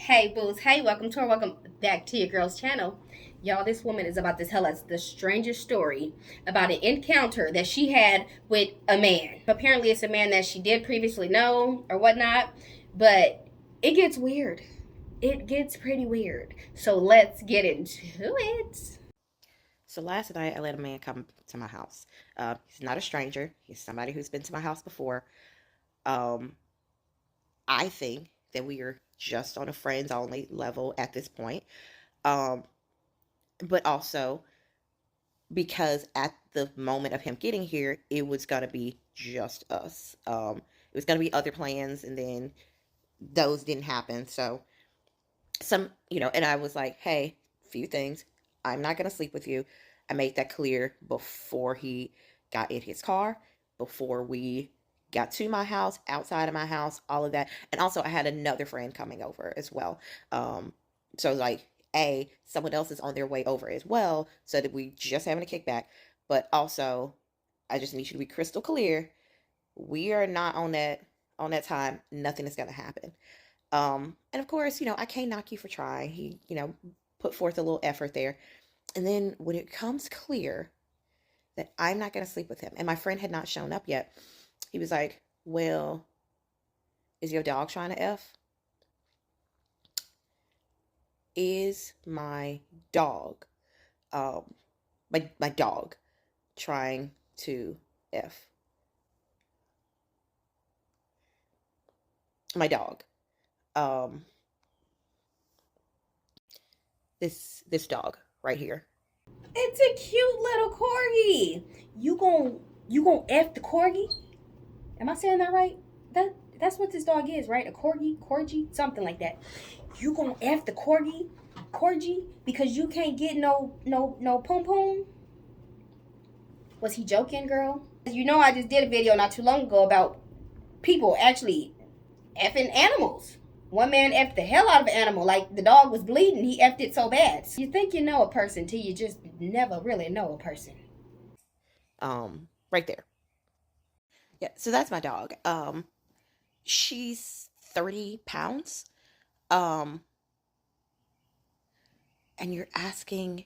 Hey, booze. Hey, welcome back to your girl's channel. Y'all, this woman is about to tell us the strangest story about an encounter that she had with a man. Apparently, it's a man that she did previously know or whatnot, but it gets weird. It gets pretty weird. So let's get into it. So last night, I let a man come to my house. He's not a stranger. He's somebody who's been to my house before. Um, I think that we are just on a friends only level at this point. Um, but also because at the moment of him getting here, it was gonna be just us. It was gonna be other plans, and then those didn't happen. So and I was like, hey, few things. I'm not gonna sleep with you. I made that clear before he got in his car, before we got to my house, outside of my house, all of that. And also I had another friend coming over as well. So like someone else is on their way over as well, so that we just having a kickback. But also I just need you to be crystal clear. We are not on that time. Nothing is gonna happen. And of course, I can't knock you for trying. He, put forth a little effort there. And then when it comes clear that I'm not going to sleep with him, and my friend had not shown up yet, he was like, well, is your dog trying to F? Is my dog, um, my dog trying to F? My dog. Um, this dog right here. It's a cute little corgi. You gon' F the corgi? Am I saying that right? That's what this dog is, right? A corgi, something like that. You gonna F the corgi, because you can't get no pom pom? Was he joking, girl? You know, I just did a video not too long ago about people actually effing animals. One man effed the hell out of an animal. Like, the dog was bleeding. He effed it so bad. You think you know a person till you just never really know a person. Right there. Yeah, so that's my dog. She's 30 pounds. Um, and you're asking,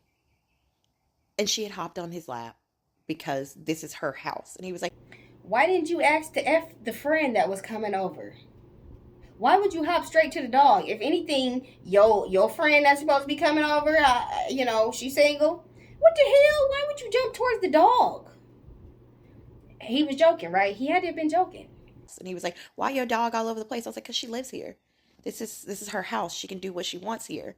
and she had hopped on his lap because this is her house. And he was like, Why didn't you ask to F the friend that was coming over? Why would you hop straight to the dog? If anything, your friend that's supposed to be coming over, she's single. What the hell? Why would you jump towards the dog? He was joking, right? He had to have been joking. and he was like, why your dog all over the place? I was like, because she lives here. This is her house. She can do what she wants here.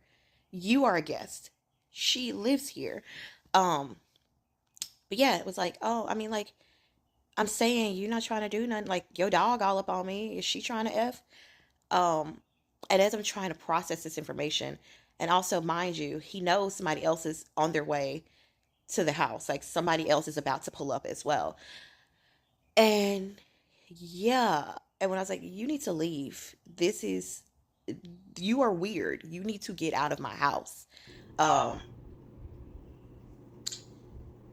You are a guest. She lives here. Um, but yeah, it was like, oh, I mean, like, I'm saying you're not trying to do nothing. Like, your dog all up on me. Is she trying to F? Um, and as I'm trying to process this information, and also, mind you, he knows somebody else is on their way to the house. Like, somebody else is about to pull up as well. And yeah. And when I was like, you need to leave. You are weird. You need to get out of my house. Um,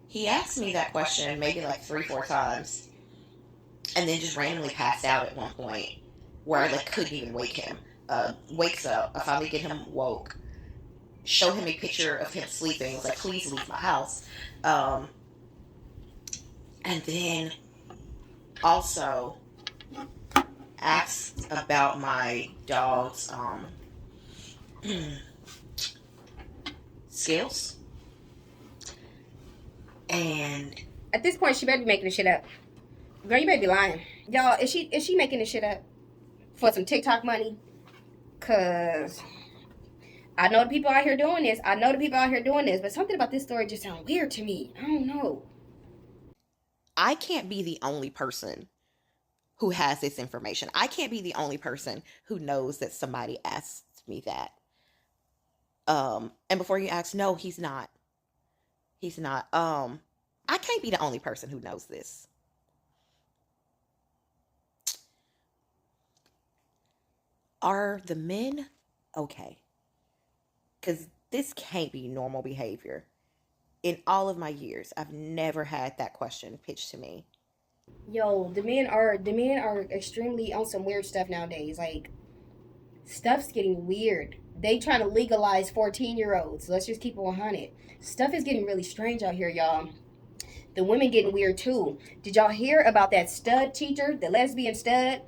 he asked me that question maybe like three, four times, and then just randomly passed out at one point where I like couldn't even wake him. Wakes up. I finally get him woke. Show him a picture of him sleeping. I was like, please leave my house. Um, and then also asked about my dog's skills. And At this point, she better be making this shit up. Girl, you better be lying. Y'all, is she making this shit up for some TikTok money? Cause I know the people out here doing this. But something about this story just sounds weird to me. I don't know. I can't be the only person who has this information. I can't be the only person who knows that somebody asked me that. And before you ask, no, he's not. He's not. I can't be the only person who knows this. Are the men okay? Because this can't be normal behavior. In all of my years, I've never had that question pitched to me. Yo, the men are extremely on some weird stuff nowadays. Like, Stuff's getting weird. They trying to legalize 14-year-olds. Let's just keep it 100. Stuff is getting really strange out here, y'all. The women getting weird too. Did y'all hear about that stud teacher, the lesbian stud,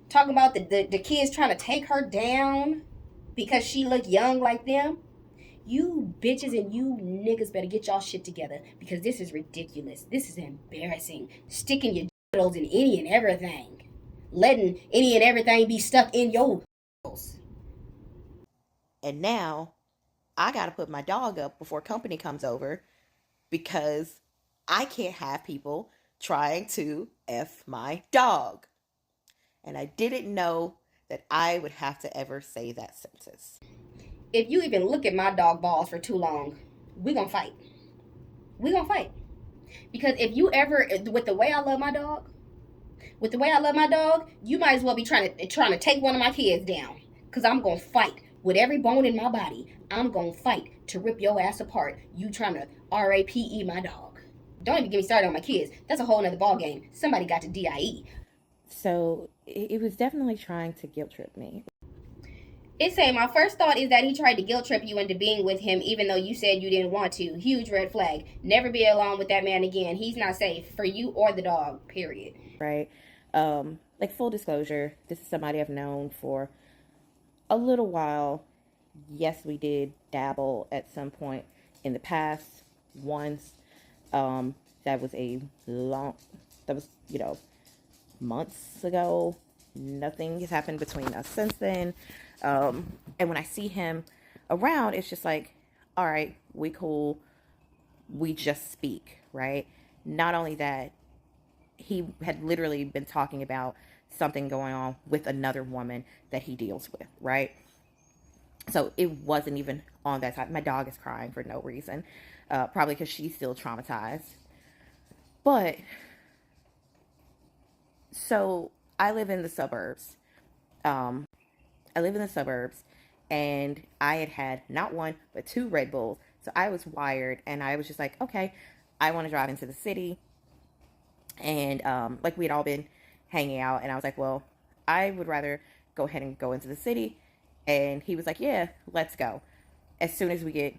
talking about the kids trying to take her down because she looked young like them? You bitches and you niggas better get y'all shit together because this is ridiculous. This is embarrassing. Sticking your dildos in any and everything. Letting any and everything be stuck in your house. And now I got to put my dog up before company comes over because I can't have people trying to F my dog. And I didn't know that I would have to ever say that sentence. If you even look at my dog balls for too long, we gonna fight. We gonna fight. Because if you ever, with the way I love my dog, you might as well be trying to take one of my kids down. Cause I'm gonna fight with every bone in my body. I'm gonna fight to rip your ass apart. You trying to RAPE my dog. Don't even get me started on my kids. That's a whole nother ball game. Somebody got to DIE. So it was definitely trying to guilt trip me. It's saying my first thought is that he tried to guilt trip you into being with him even though you said you didn't want to. Huge red flag. Never be alone with that man again. He's not safe for you or the dog, period. Right? Like full disclosure, this is somebody I've known for a little while. Yes, we did dabble at some point in the past once. That was months ago. Nothing has happened between us since then. And when I see him around, it's just like, all right, we cool. We just speak, right? Not only that, he had literally been talking about something going on with another woman that he deals with, right? So it wasn't even on that side. My dog is crying for no reason, probably because she's still traumatized. But so I live in the suburbs. And I had not one but two Red Bulls. So I was wired, and I was just like, okay, I want to drive into the city. And like we had all been hanging out, and I was like, well, I would rather go ahead and go into the city. And he was like, yeah, let's go. As soon as we get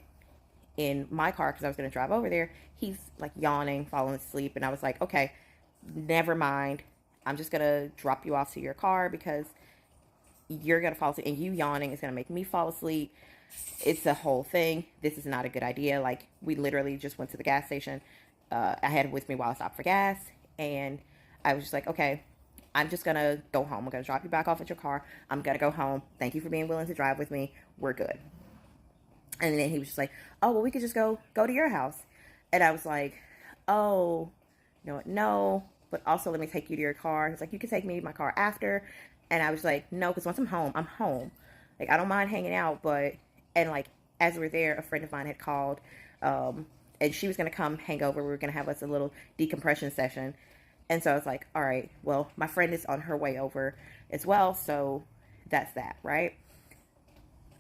in my car, because I was going to drive over there, he's like yawning, falling asleep. And I was like, okay, never mind. I'm just going to drop you off to your car because you're going to fall asleep, and you yawning is going to make me fall asleep. It's a whole thing. This is not a good idea. Like, we literally just went to the gas station. I had it with me while I stopped for gas, and I was just like, okay, I'm just going to go home. I'm going to drop you back off at your car. I'm going to go home. Thank you for being willing to drive with me. We're good. And then he was just like, oh, well, we could just go to your house. And I was like, oh, no, but also let me take you to your car. He's like, you can take me to my car after. And I was like, no, because once I'm home. Like, I don't mind hanging out, and like, as we were there, a friend of mine had called, and she was going to come hang over. We were going to have us a little decompression session. And so I was like, all right, well, my friend is on her way over as well. So that's that, right?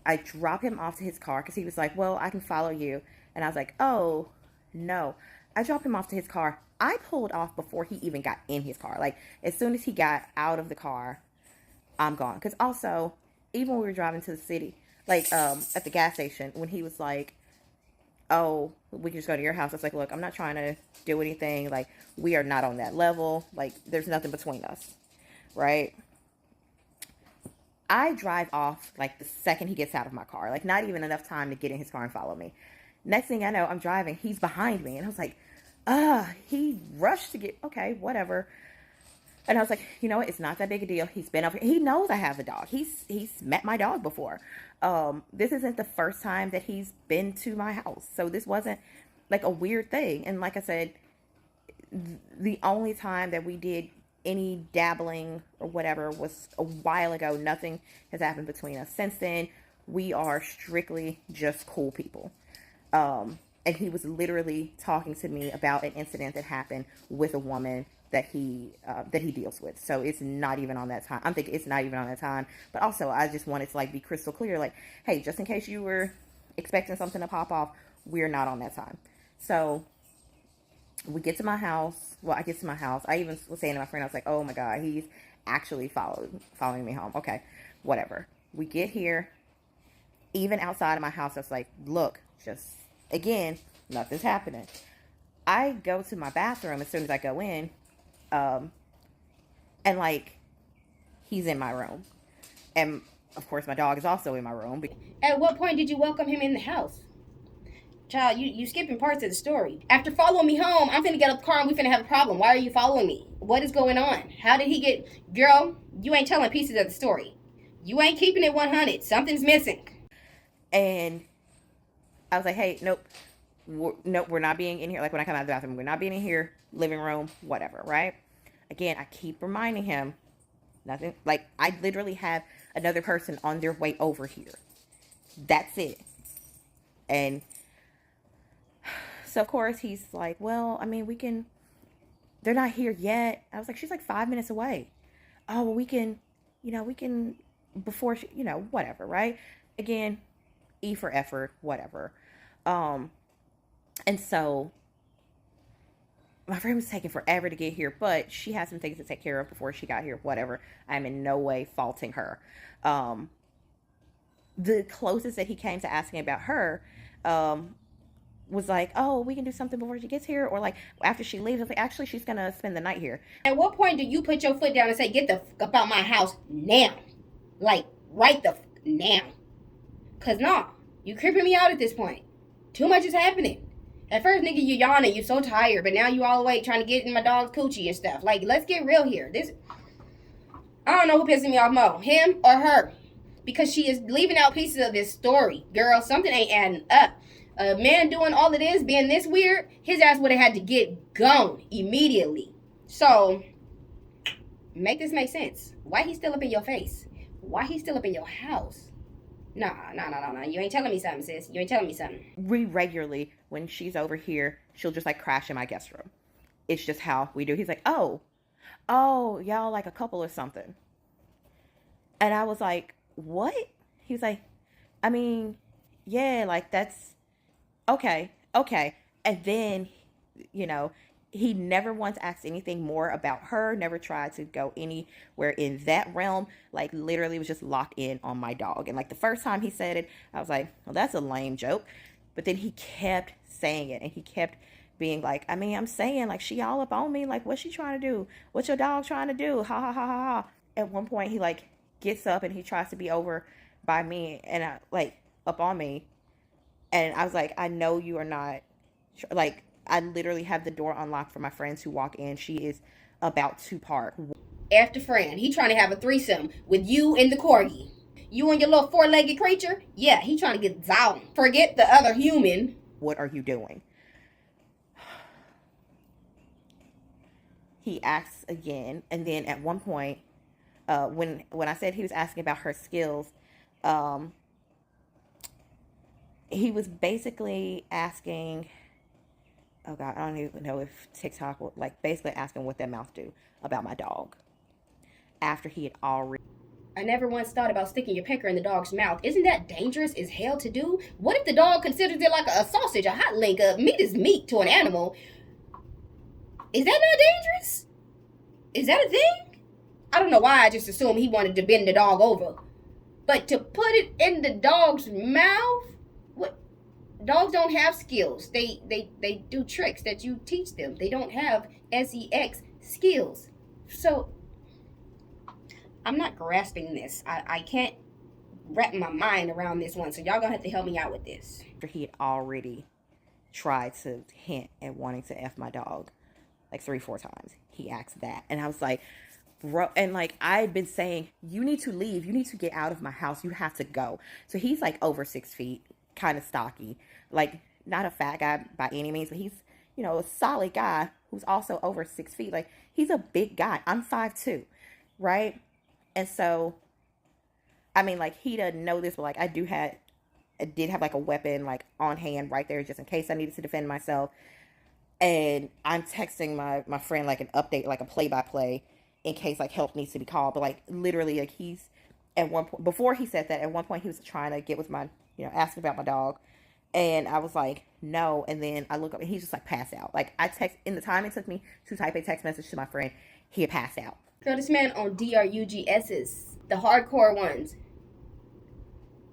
I drop him off to his car because he was like, well, I can follow you. And I was like, oh, no. I dropped him off to his car. I pulled off before he even got in his car. Like, as soon as he got out of the car, I'm gone. Because also, even when we were driving to the city, like, at the gas station, when he was like, oh, we can just go to your house. I was like, look, I'm not trying to do anything. Like, we are not on that level. Like, there's nothing between us, right? I drive off, like, the second he gets out of my car. Like, not even enough time to get in his car and follow me. Next thing I know, I'm driving. He's behind me. And I was like, he rushed to get, okay, whatever. And I was like, you know what? It's not that big a deal. He's been up here. He knows I have a dog. He's met my dog before. This isn't the first time that he's been to my house. So this wasn't like a weird thing. And like I said, the only time that we did any dabbling or whatever was a while ago. Nothing has happened between us since then. We are strictly just cool people. And he was literally talking to me about an incident that happened with a woman that he deals with. So it's not even on that time. I'm thinking it's not even on that time. But also, I just wanted to like be crystal clear. Like, hey, just in case you were expecting something to pop off, we're not on that time. So we get to my house. Well, I get to my house. I even was saying to my friend, I was like, oh my God, he's actually following me home. Okay, whatever. We get here, even outside of my house, I was like, look, just again, nothing's happening. I go to my bathroom as soon as I go in, um, and like, he's in my room. And of course, my dog is also in my room. At what point did you welcome him in the house? Child, you skipping parts of the story. After following me home, I'm finna get up the car and we finna have a problem. Why are you following me? What is going on? How did he get... Girl, you ain't telling pieces of the story. You ain't keeping it 100. Something's missing. And I was like, hey, nope. Nope, we're not being in here. Like, when I come out of the bathroom, we're not being in here. Living room, whatever, right? Again, I keep reminding him, nothing. Like, I literally have another person on their way over here. That's it. And so, of course, he's like, well, I mean, we can... They're not here yet. I was like, she's like 5 minutes away. Oh, well, we can, before she, whatever, right? Again, E for effort, whatever. And so my friend was taking forever to get here, but she had some things to take care of before she got here, whatever. I'm in no way faulting her. The closest that he came to asking about her, was like, oh, we can do something before she gets here, or like after she leaves. I was like, actually, she's gonna spend the night here. At what point do you put your foot down and say, get the fuck up out my house now? Like, right the fuck now. Cause nah, you creeping me out at this point. Too much is happening. At first, nigga, you yawning, you so tired, but now you all awake trying to get in my dog's coochie and stuff. Like, let's get real here. I don't know who pissing me off more, him or her. Because she is leaving out pieces of this story. Girl, something ain't adding up. A man doing all of this, being this weird, his ass would have had to get gone immediately. So, make this make sense. Why he still up in your face? Why he still up in your house? Nah. You ain't telling me something, sis. You ain't telling me something. We regularly, when she's over here, she'll just like crash in my guest room. It's just how we do. He's like, oh, y'all like a couple or something. And I was like, what? He was like, I mean, yeah, like that's... Okay. And then, he never once asked anything more about her, never tried to go anywhere in that realm. Like, literally was just locked in on my dog. And like the first time he said it, I was like, well, that's a lame joke. But then he kept saying it, and he kept being like, I mean, I'm saying, like, she all up on me. Like, what's she trying to do? What's your dog trying to do? Ha ha ha ha ha. At one point, he like gets up and he tries to be over by me and up on me. And I was like, I know you are not, like, I literally have the door unlocked for my friends who walk in. She is about to park. After friend, he trying to have a threesome with you and the corgi. You and your little four-legged creature? Yeah, he trying to get down. Forget the other human. What are you doing? He asks again. And then at one point, when I said he was asking about her skills, he was basically asking, oh God, I don't even know if TikTok would, like, basically asking what that mouth do about my dog. After he had already... I never once thought about sticking your pecker in the dog's mouth. Isn't that dangerous as hell to do? What if the dog considers it like a sausage, a hot link? Meat is meat to an animal. Is that not dangerous? Is that a thing? I don't know why I just assumed he wanted to bend the dog over. But to put it in the dog's mouth? What? Dogs don't have skills. They do tricks that you teach them. They don't have sex skills. So, I'm not grasping this. I can't wrap my mind around this one. So y'all gonna have to help me out with this. He had already tried to hint at wanting to F my dog like 3-4 times. He asked that. And I was like, bro, and like I'd been saying, you need to leave. You need to get out of my house. You have to go. So he's like over 6 feet, kind of stocky, like not a fat guy by any means, but he's, a solid guy who's also over 6 feet. Like, he's a big guy. I'm 5'2", right? And so, I mean, like, he doesn't know this, but like I did have like a weapon like on hand right there just in case I needed to defend myself. And I'm texting my friend like an update, like a play-by-play in case like help needs to be called. But like literally, like, he's at one point, before he said that, at one point he was trying to get with my, asking about my dog. And I was like, no. And then I look up and he's just like passed out. Like, I text, in the time it took me to type a text message to my friend, he had passed out. Girl, this man on DRUGS's, the hardcore ones.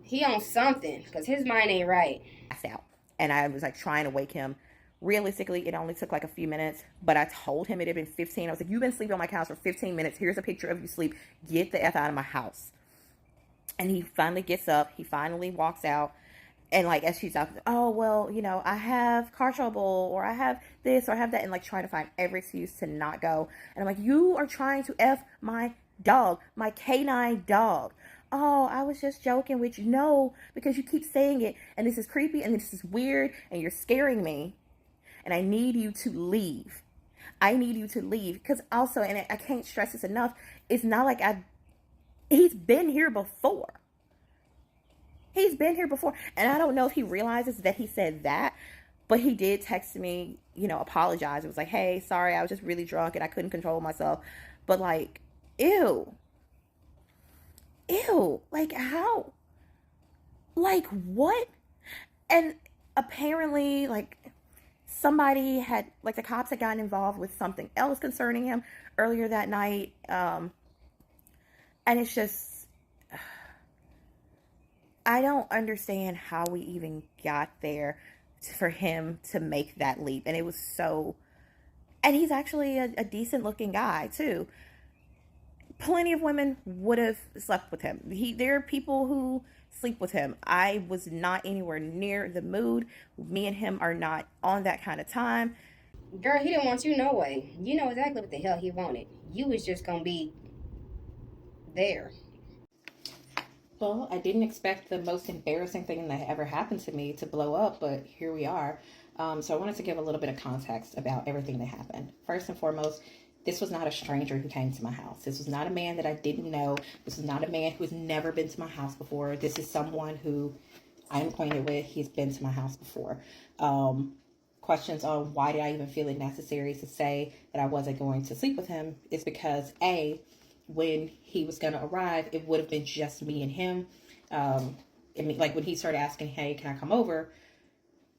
He on something because his mind ain't right. Out. And I was like trying to wake him. Realistically, it only took like a few minutes, but I told him it had been 15. I was like, you've been sleeping on my couch for 15 minutes. Here's a picture of you sleep. Get the F out of my house. And he finally gets up. He finally walks out. And like, as she's out, oh, well, I have car trouble, or I have this, or I have that. And like, trying to find every excuse to not go. And I'm like, you are trying to F my dog, my canine dog. Oh, I was just joking with you. No, because you keep saying it, and this is creepy, and this is weird, and you're scaring me, and I need you to leave. I need you to leave. Because also, and I can't stress this enough, it's not like he's been here before. He's been here before. And I don't know if he realizes that he said that, but he did text me, apologize. It was like, hey, sorry, I was just really drunk and I couldn't control myself. But like, ew. Ew. Like, how? Like, what? And apparently, like, somebody had, like, the cops had gotten involved with something else concerning him earlier that night. And it's just, I don't understand how we even got there for him to make that leap. And it was so, and he's actually a decent looking guy too. Plenty of women would have slept with him. There are people who sleep with him. I was not anywhere near the mood. Me and him are not on that kind of time. Girl, he didn't want you no way. You know exactly what the hell he wanted. You was just gonna be there. Well, I didn't expect the most embarrassing thing that ever happened to me to blow up, but here we are. So I wanted to give a little bit of context about everything that happened. First and foremost, this was not a stranger who came to my house. This was not a man that I didn't know. This was not a man who has never been to my house before. This is someone who I'm acquainted with. He's been to my house before. Questions on why did I even feel it necessary to say that I wasn't going to sleep with him is because A, when he was going to arrive, it would have been just me and him. I mean, like when he started asking, hey, can I come over?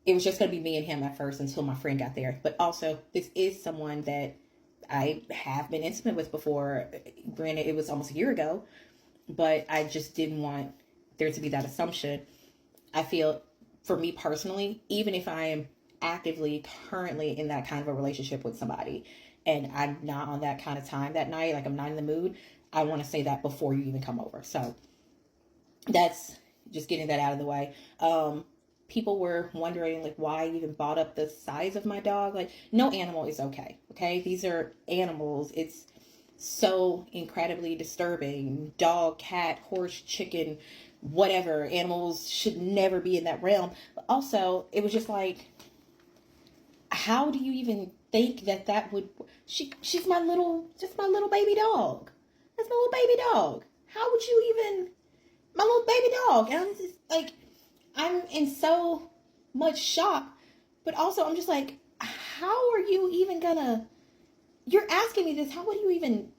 It was just going to be me and him at first until my friend got there. But also, this is someone that I have been intimate with before. Granted, it was almost a year ago, but I just didn't want there to be that assumption. I feel, for me personally, even if I am actively currently in that kind of a relationship with somebody and I'm not on that kind of time that night, like I'm not in the mood, I want to say that before you even come over. So that's just getting that out of the way. People were wondering like why I even brought up the size of my dog. Like, no animal is okay. Okay, these are animals. It's so incredibly disturbing. Dog, cat, horse, chicken, whatever. Animals should never be in that realm. But also, it was just like, how do you even think that that would? She's just my little baby dog. That's my little baby dog. How would you even? My little baby dog. And I'm just like, I'm in so much shock, but also I'm just like, how are you even gonna? You're asking me this. How would you even?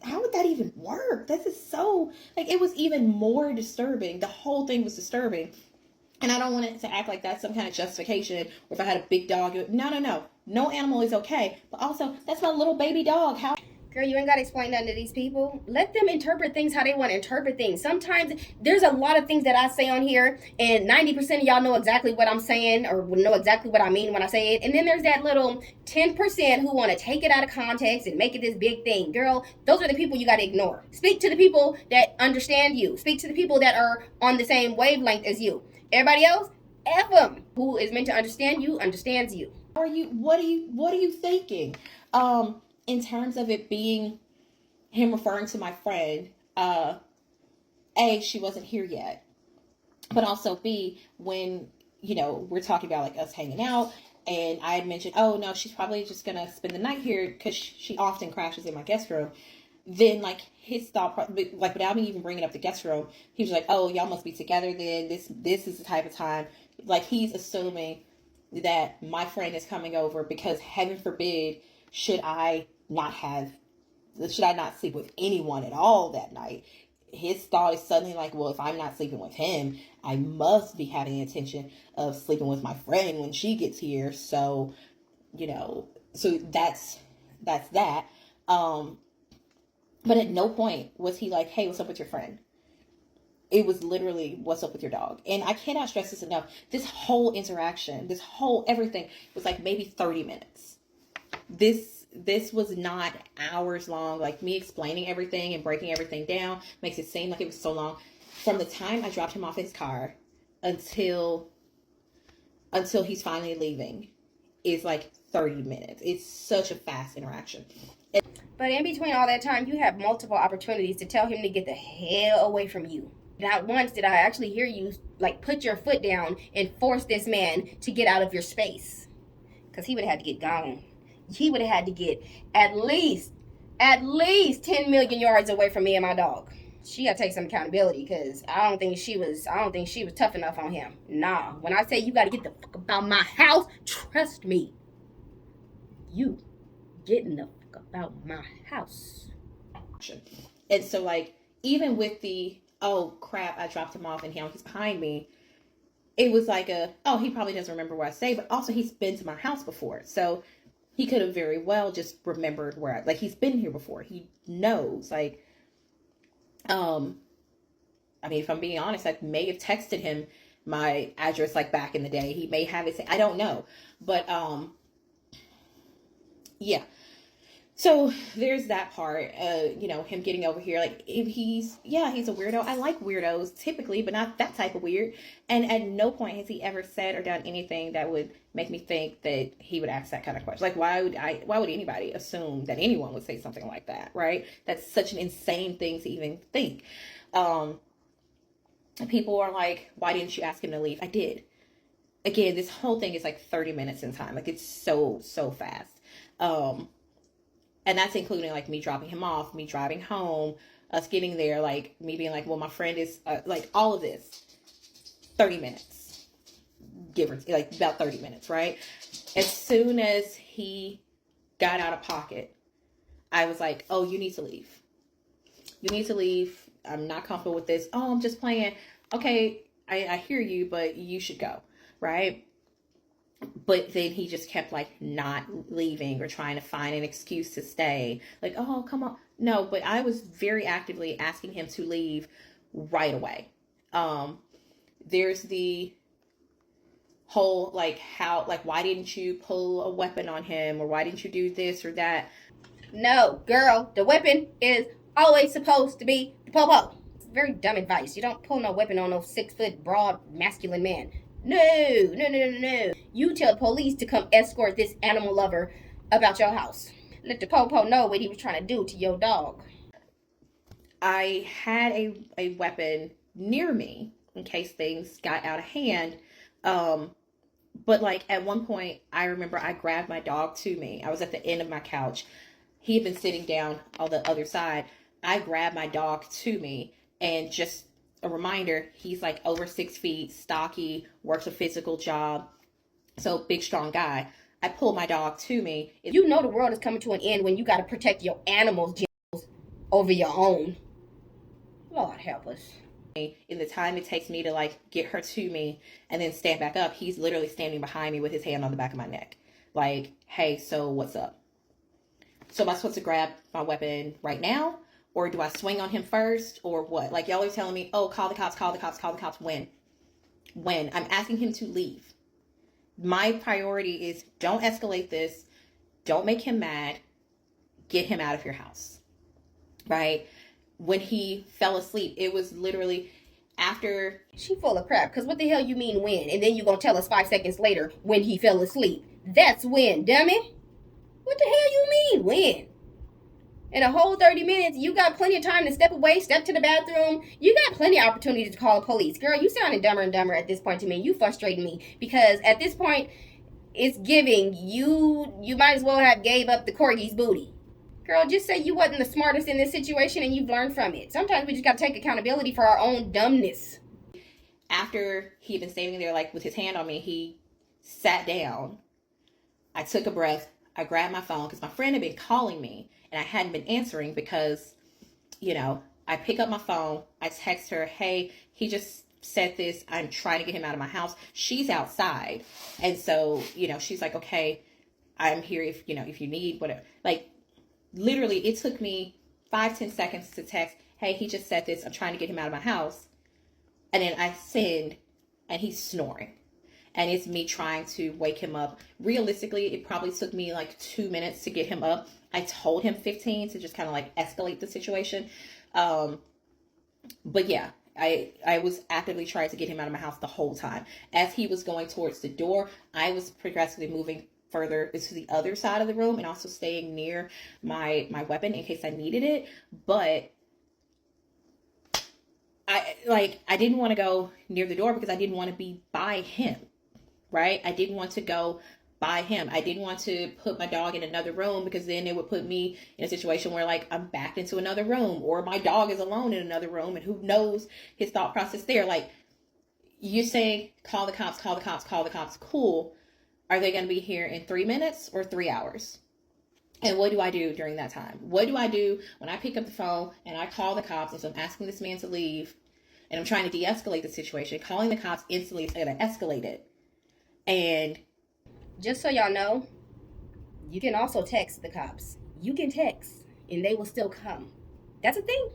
How would that even work? This is so like it was even more disturbing. The whole thing was disturbing, and I don't want it to act like that's some kind of justification. Or if I had a big dog, no. No animal is okay. But also, that's my little baby dog. How? Girl, you ain't gotta explain nothing to these people. Let them interpret things how they want to interpret things. Sometimes there's a lot of things that I say on here, and 90% of y'all know exactly what I'm saying or know exactly what I mean when I say it. And then there's that little 10% who want to take it out of context and make it this big thing. Girl, those are the people you gotta ignore. Speak to the people that understand you. Speak to the people that are on the same wavelength as you. Everybody else, F them. Who is meant to understand you understands you. What are you thinking? In terms of it being him referring to my friend, A, she wasn't here yet. But also B, when, we're talking about like us hanging out and I had mentioned, oh no, she's probably just gonna spend the night here because she often crashes in my guest room. Then like his thought, like without me even bringing up the guest room, he was like, oh, y'all must be together then. This is the type of time. Like he's assuming that my friend is coming over because heaven forbid should I not sleep with anyone at all that night. His thought is suddenly like, well, if I'm not sleeping with him, I must be having the intention of sleeping with my friend when she gets here. So, so that's that. But at no point was he like, hey, what's up with your friend? It was literally, what's up with your dog? And I cannot stress this enough. This whole interaction, this whole everything was like maybe 30 minutes. This was not hours long. Like, me explaining everything and breaking everything down makes it seem like it was so long. From the time I dropped him off his car until he's finally leaving is like 30 minutes. It's such a fast interaction. But in between all that time, you have multiple opportunities to tell him to get the hell away from you. Not once did I actually hear you like put your foot down and force this man to get out of your space. Because he would have had to get gone. He would have had to get at least 10 million yards away from me and my dog. She gotta take some accountability, because I don't think she was tough enough on him. Nah. When I say you gotta get the fuck about my house, trust me. You getting the fuck about my house. And so, like, even with the, oh crap, I dropped him off and he's behind me, it was like he probably doesn't remember what I say, but also he's been to my house before. So he could have very well just remembered where he's been here before. He knows, like, I mean, if I'm being honest, I may have texted him my address like back in the day. He may have it. I don't know. But, yeah. So there's that part, him getting over here. Like, if he's a weirdo. I like weirdos typically, but not that type of weird. And at no point has he ever said or done anything that would make me think that he would ask that kind of question. Like, why would anybody assume that anyone would say something like that, right? That's such an insane thing to even think. People are like, why didn't you ask him to leave? I did. Again, this whole thing is like 30 minutes in time. Like, it's so fast. And that's including like me dropping him off, me driving home, us getting there, like me being like, well, my friend is like, all of this. 30 minutes, give or take, like about 30 minutes, right? As soon as he got out of pocket, I was like, oh, you need to leave. You need to leave. I'm not comfortable with this. Oh, I'm just playing. Okay, I hear you, but you should go, right? But then he just kept like not leaving or trying to find an excuse to stay. Like, oh, come on. No, but I was very actively asking him to leave right away. There's the whole like, why didn't you pull a weapon on him, or why didn't you do this or that? No, girl, the weapon is always supposed to be the popo. It's very dumb advice. You don't pull no weapon on no 6 foot broad masculine man. No. You tell the police to come escort this animal lover about your house. Let the popo know what he was trying to do to your dog. I had a weapon near me in case things got out of hand. But like at one point, I remember I grabbed my dog to me. I was at the end of my couch. He had been sitting down on the other side. I grabbed my dog to me, and just a reminder, he's like over 6 feet, stocky, works a physical job. So big, strong guy. I pulled my dog to me. You know the world is coming to an end when you got to protect your animals' genitals over your own. Lord help us. In the time it takes me to like get her to me and then stand back up, he's literally standing behind me with his hand on the back of my neck. Like, hey, so what's up? So am I supposed to grab my weapon right now? Or do I swing on him first? Or what? Like, y'all are telling me, oh, call the cops. When? I'm asking him to leave. My priority is don't escalate this. Don't make him mad. Get him out of your house. Right? When he fell asleep, it was literally after. She full of crap. Because what the hell you mean when? And then you going to tell us 5 seconds later when he fell asleep. That's when, dummy. What the hell you mean when? In a whole 30 minutes, you got plenty of time to step away, step to the bathroom. You got plenty of opportunity to call the police. Girl, you sounding dumber and dumber at this point to me. You frustrating me. Because at this point, it's giving you might as well have gave up the corgi's booty. Girl, just say you wasn't the smartest in this situation and you've learned from it. Sometimes we just got to take accountability for our own dumbness. After he'd been standing there like with his hand on me, he sat down. I took a breath. I grabbed my phone because my friend had been calling me and I hadn't been answering because, I pick up my phone. I text her, hey, he just said this. I'm trying to get him out of my house. She's outside. And so, she's like, okay, I'm here if you need whatever. Like, literally, it took me 5-10 seconds to text, hey, he just said this. I'm trying to get him out of my house. And then I send, and he's snoring. And it's me trying to wake him up. Realistically, it probably took me like 2 minutes to get him up. I told him 15 to just kind of like escalate the situation. But yeah, I was actively trying to get him out of my house the whole time. As he was going towards the door, I was progressively moving further to the other side of the room and also staying near my weapon in case I needed it. But I didn't want to go near the door because I didn't want to be by him, right? I didn't want to go by him. I didn't want to put my dog in another room because then it would put me in a situation where like I'm backed into another room or my dog is alone in another room and who knows his thought process there. Like, you say, call the cops, call the cops, call the cops. Cool. Are they going to be here in 3 minutes or 3 hours? And what do I do during that time? What do I do when I pick up the phone and I call the cops and so I'm asking this man to leave and I'm trying to de-escalate the situation? Calling the cops instantly is going to escalate it. And just so y'all know, you can also text the cops. You can text and they will still come. That's a thing.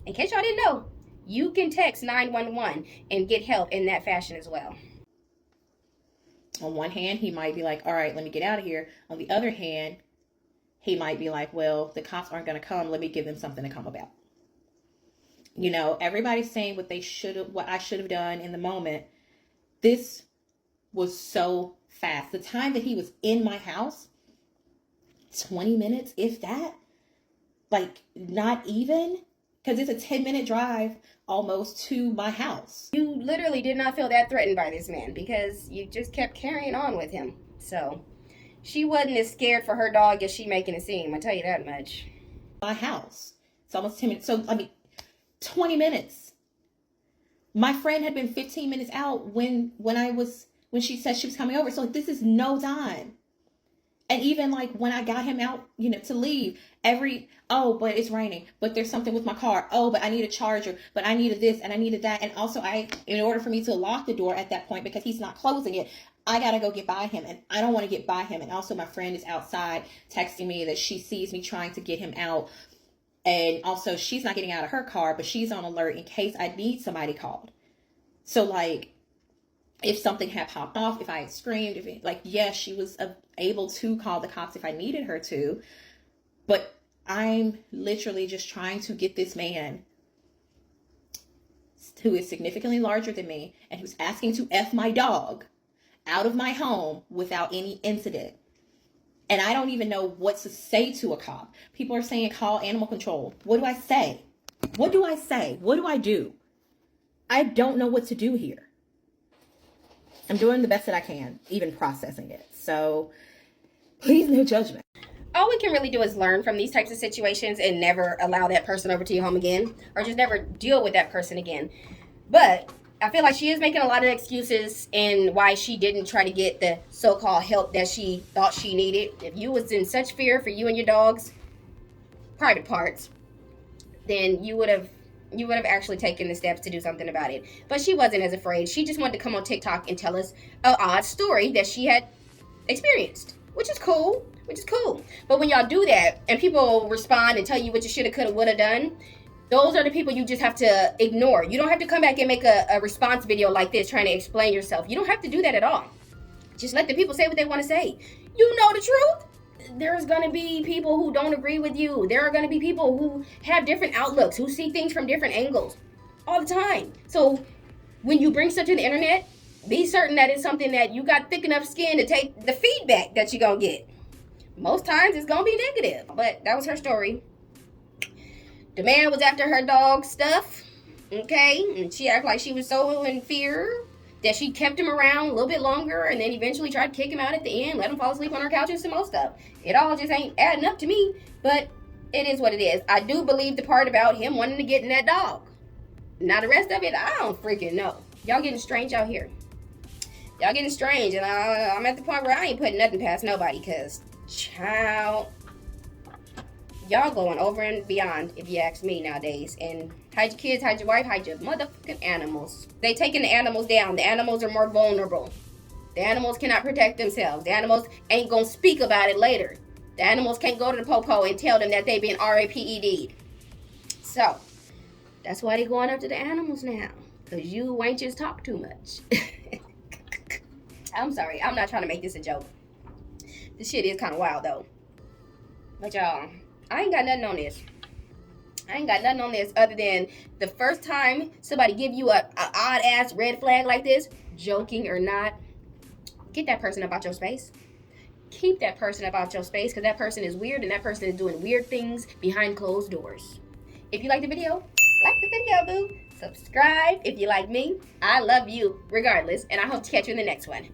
In case y'all didn't know, you can text 911 and get help in that fashion as well. On one hand, he might be like, all right, let me get out of here. On the other hand, he might be like, well, the cops aren't going to come. Let me give them something to come about. You know, everybody's saying what I should have done in the moment. This was so fast. The time that he was in my house, 20 minutes, if that, like not even, because it's a 10-minute drive almost to my house. You literally did not feel that threatened by this man because you just kept carrying on with him. So she wasn't as scared for her dog as she making it seem. I tell you that much. My house. It's almost 10 minutes. So, 20 minutes. My friend had been 15 minutes out when she said she was coming over. So this is no time. And even like when I got him out, to leave, but it's raining, but there's something with my car. Oh, but I need a charger, but I needed this and I needed that. And also in order for me to lock the door at that point, because he's not closing it, I got to go get by him and I don't want to get by him. And also my friend is outside texting me that she sees me trying to get him out. And also she's not getting out of her car, but she's on alert in case I need somebody called. So like, if something had popped off, if I had screamed, yes, she was able to call the cops if I needed her to. But I'm literally just trying to get this man who is significantly larger than me and who's asking to F my dog out of my home without any incident. And I don't even know what to say to a cop. People are saying call animal control. What do I say? What do I say? What do I do? I don't know what to do here. I'm doing the best that I can, even processing it. So please, no judgment. All we can really do is learn from these types of situations and never allow that person over to your home again, or just never deal with that person again. But I feel like she is making a lot of excuses and why she didn't try to get the so-called help that she thought she needed. If you was in such fear for you and your dog's private parts, then you would have actually taken the steps to do something about it. But she wasn't as afraid. She just wanted to come on TikTok and tell us an odd story that she had experienced, which is cool. But when y'all do that and people respond and tell you what you shoulda, coulda, woulda done, those are the people you just have to ignore. You don't have to come back and make a response video like this trying to explain yourself. You don't have to do that at all. Just let the people say what they want to say. You know the truth. There's going to be people who don't agree with you. There are going to be people who have different outlooks, who see things from different angles all the time. So when you bring stuff to the internet, be certain that it's something that you got thick enough skin to take the feedback that you're going to get. Most times it's going to be negative, but that was her story. The man was after her dog stuff, okay? And she acted like she was so in fear that she kept him around a little bit longer and then eventually tried to kick him out at the end, let him fall asleep on her couch and some more stuff. It all just ain't adding up to me, but it is what it is. I do believe the part about him wanting to get in that dog. Now the rest of it, I don't freaking know. Y'all getting strange out here. Y'all getting strange, and I'm at the point where I ain't putting nothing past nobody, because, child, y'all going over and beyond, if you ask me nowadays. And hide your kids, hide your wife, hide your motherfucking animals. They taking the animals down. The animals are more vulnerable. The animals cannot protect themselves. The animals ain't gonna speak about it later. The animals can't go to the popo and tell them that they been RAPED'd. So, that's why they going after the animals now. Because you ain't just talk too much. I'm sorry. I'm not trying to make this a joke. This shit is kind of wild, though. But y'all, I ain't got nothing on this. I ain't got nothing on this other than the first time somebody give you a odd ass red flag like this, joking or not, get that person about your space. Keep that person about your space because that person is weird and that person is doing weird things behind closed doors. If you like the video, like the video, boo. Subscribe if you like me. I love you regardless, and I hope to catch you in the next one.